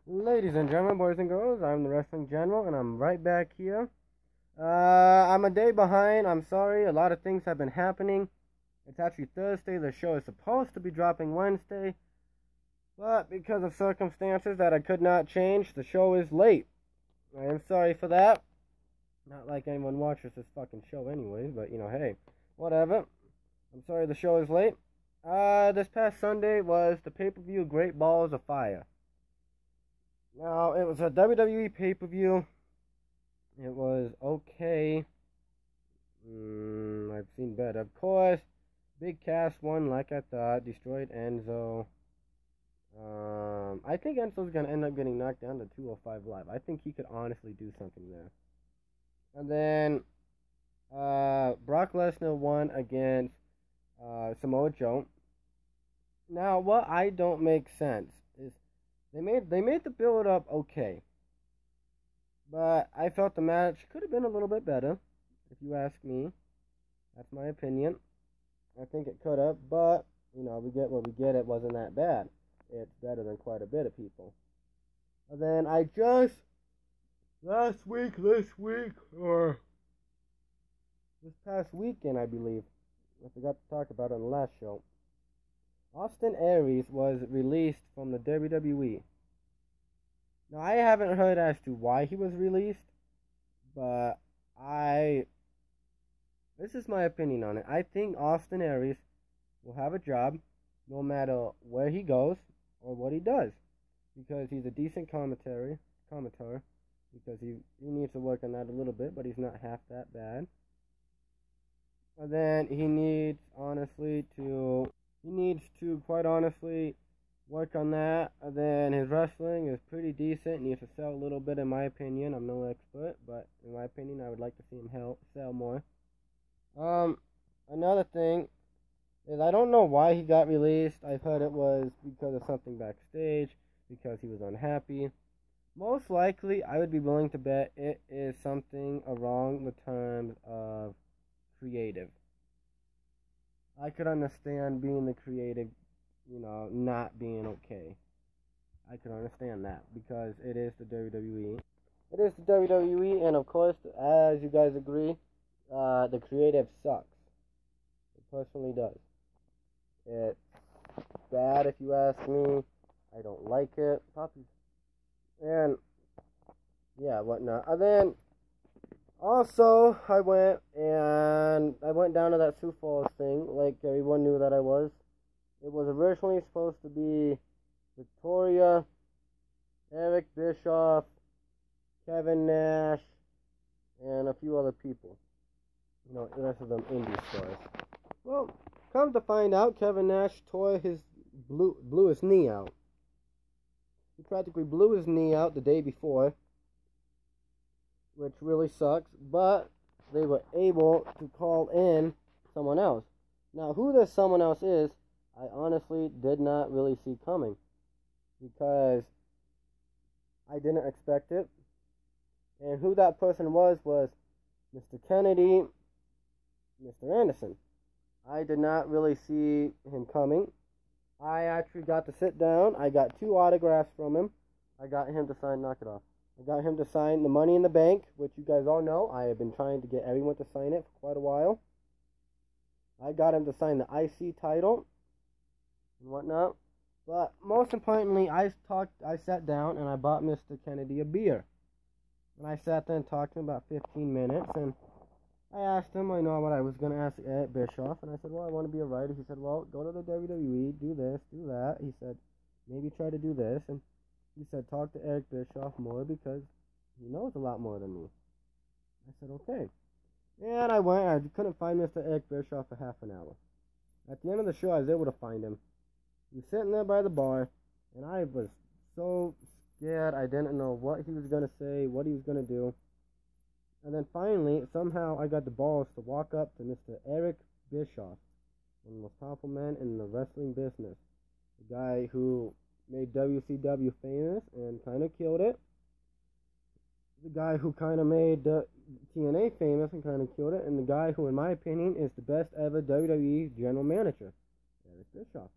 Ladies and gentlemen, boys and girls, I'm the Wrestling General, and I'm right back here. I'm a day behind. I'm sorry. A lot of things have been happening. It's actually Thursday. The show is supposed to be dropping Wednesday, but because of circumstances that I could not change, the show is late. I am sorry for that. Not like anyone watches this fucking show anyways, but, hey, whatever. I'm sorry the show is late. This past Sunday was the pay-per-view Great Balls of Fire. Now, it was a WWE pay-per-view. It was okay. I've seen better. Of course, Big Cass won like I thought. Destroyed Enzo. I think Enzo's going to end up getting knocked down to 205 Live. I think he could honestly do something there. And then, Brock Lesnar won against Samoa Joe. Now, what I don't make sense is they made the build up okay, but I felt the match could have been a little bit better, if you ask me. That's my opinion. I think it could have, but we get what we get. It wasn't that bad. It's better than quite a bit of people. And then I just this past weekend, I believe, I forgot to talk about it on the last show. Austin Aries was released from the WWE. Now, I haven't heard as to why he was released, but this is my opinion on it. I think Austin Aries will have a job no matter where he goes or what he does, because he's a decent commentator, because he needs to work on that a little bit, but he's not half that bad. And then he needs to quite honestly work on that. And then his wrestling is pretty decent. He needs to sell a little bit, in my opinion. I'm no expert, but in my opinion, I would like to see him sell more. Another thing is, I don't know why he got released. I've heard it was because of something backstage, because he was unhappy. Most likely, I would be willing to bet it is something along the terms of creative. I could understand being the creative, not being okay. I could understand that, because it is the WWE. It is the WWE, and of course, as you guys agree, the creative sucks. It personally does. It's bad if you ask me. I don't like it. Puppies. And, yeah, whatnot. And then, also, I went down to that Sioux Falls thing, like everyone knew that I was. It was originally supposed to be Victoria, Eric Bischoff, Kevin Nash, and a few other people. The rest of them indie stars. Well, come to find out, Kevin Nash blew his knee out. He practically blew his knee out the day before, which really sucks, but they were able to call in someone else. Now, who this someone else is, I honestly did not really see coming, because I didn't expect it. And who that person was Mr. Kennedy, Mr. Anderson. I did not really see him coming. I actually got to sit down. I got 2 autographs from him. I got him to sign, knock it off. I got him to sign the Money in the Bank, which you guys all know. I have been trying to get everyone to sign it for quite a while. I got him to sign the IC title and whatnot. But most importantly, I sat down and I bought Mr. Kennedy a beer. And I sat there and talked to him about 15 minutes, and I asked him, I know what I was going to ask Eric Bischoff, and I said, well, I want to be a writer. He said, well, go to the WWE, do this, do that. He said, maybe try to do this, and he said, talk to Eric Bischoff more, because he knows a lot more than me. I said, okay. And I went. I couldn't find Mr. Eric Bischoff for half an hour. At the end of the show, I was able to find him. He was sitting there by the bar, and I was so scared. I didn't know what he was going to say, what he was going to do. And then finally, somehow, I got the balls to walk up to Mr. Eric Bischoff, one of the most powerful men in the wrestling business. The guy who made WCW famous and kind of killed it. The guy who kind of made TNA famous and kind of killed it. And the guy who, in my opinion, is the best ever WWE general manager, Eric Bischoff,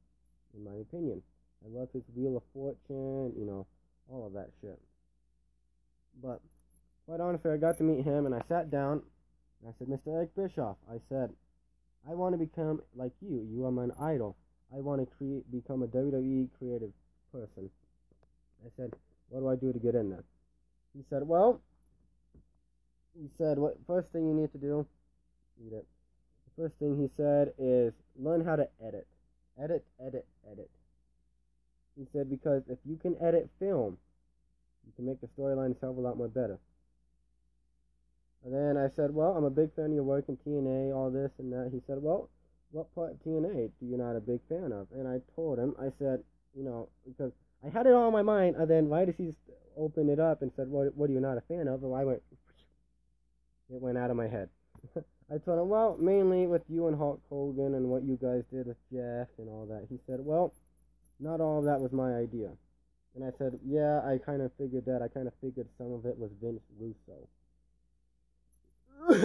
in my opinion. I love his Wheel of Fortune, all of that shit. But quite honestly, I got to meet him, and I sat down, and I said, Mr. Eric Bischoff, I said, I want to become like you. You are my idol. I want to become a WWE creative person. I said, what do I do to get in there? He said, what first thing you need to do, read it. The first thing he said is learn how to edit. Edit. He said, because if you can edit film, you can make the storyline itself a lot more better. And then I said, well, I'm a big fan of your work in TNA, all this and that. He said, well, what part of TNA do you not a big fan of? And I told him, I said, because I had it all in my mind, and then right as he opened it up and said, what are you not a fan of? And it went out of my head. I told him, well, mainly with you and Hulk Hogan and what you guys did with Jeff and all that. He said, well, not all of that was my idea. And I said, yeah, I kind of figured that. I kind of figured some of it was Vince Russo.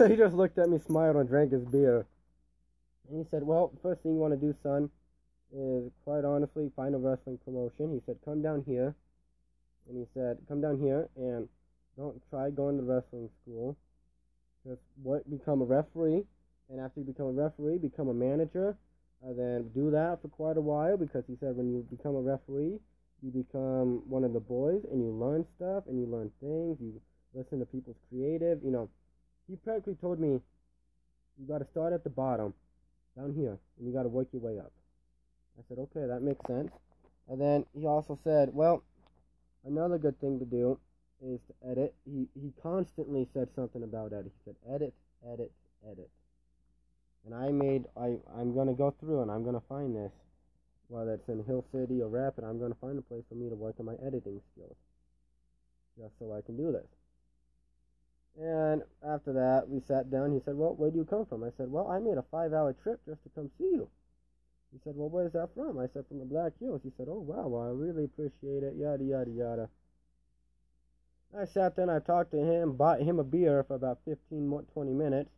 He just looked at me, smiled, and drank his beer. And he said, well, first thing you want to do, son, is quite honestly find a wrestling promotion. He said, come down here. And he said, come down here and don't try going to wrestling school. Just become a referee. And after you become a referee, become a manager. And then do that for quite a while, because he said when you become a referee, you become one of the boys and you learn stuff and you learn things. You listen to people's creative, He practically told me, you got to start at the bottom, down here, and you got to work your way up. I said, okay, that makes sense. And then he also said, well, another good thing to do is to edit. He constantly said something about edit. He said, edit. And I'm going to go through and I'm going to find this, whether it's in Hill City or Rapid, I'm going to find a place for me to work on my editing skills, just so I can do this. And after that, we sat down. He said, well, where do you come from? I said, well, I made a 5-hour trip just to come see you. He said, well, where's that from? I said, from the Black Hills. He said, oh, wow, well, I really appreciate it, yada, yada, yada. I sat there and I talked to him, bought him a beer for about 15, 20 minutes.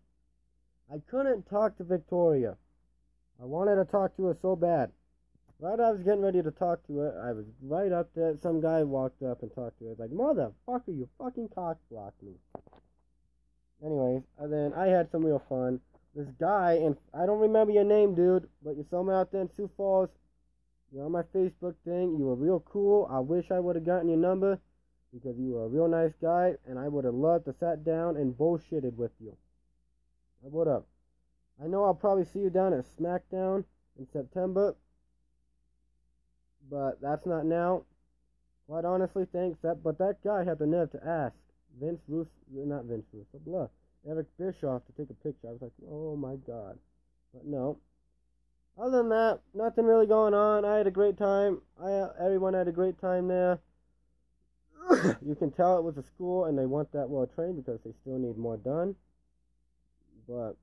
I couldn't talk to Victoria. I wanted to talk to her so bad. Right as I was getting ready to talk to her, I was right up there. Some guy walked up and talked to her. I was like, motherfucker, you fucking cock blocked me. Anyways, and then I had some real fun. This guy, and I don't remember your name, dude, but you're somewhere out there in Sioux Falls. You're on my Facebook thing. You were real cool. I wish I would have gotten your number, because you were a real nice guy, and I would have loved to sat down and bullshitted with you. I would have. I know I'll probably see you down at SmackDown in September, but that's not now. Quite honestly, thanks. But that guy had the nerve to ask Eric Bischoff to take a picture. I was like, oh my god. But no. Other than that, nothing really going on. I had a great time. Everyone had a great time there. You can tell it was a school and they want that well trained, because they still need more done. But,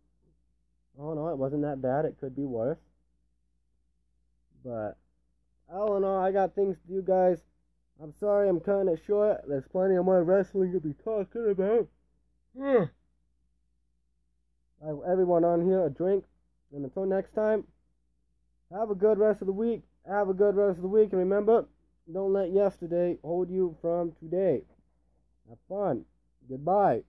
oh no, it wasn't that bad. It could be worse. But, all in all, I got things to do, guys. I'm sorry I'm cutting it short. There's plenty of more wrestling to be talking about. I have everyone on here a drink. And until next time, have a good rest of the week. And remember, don't let yesterday hold you from today. Have fun. Goodbye.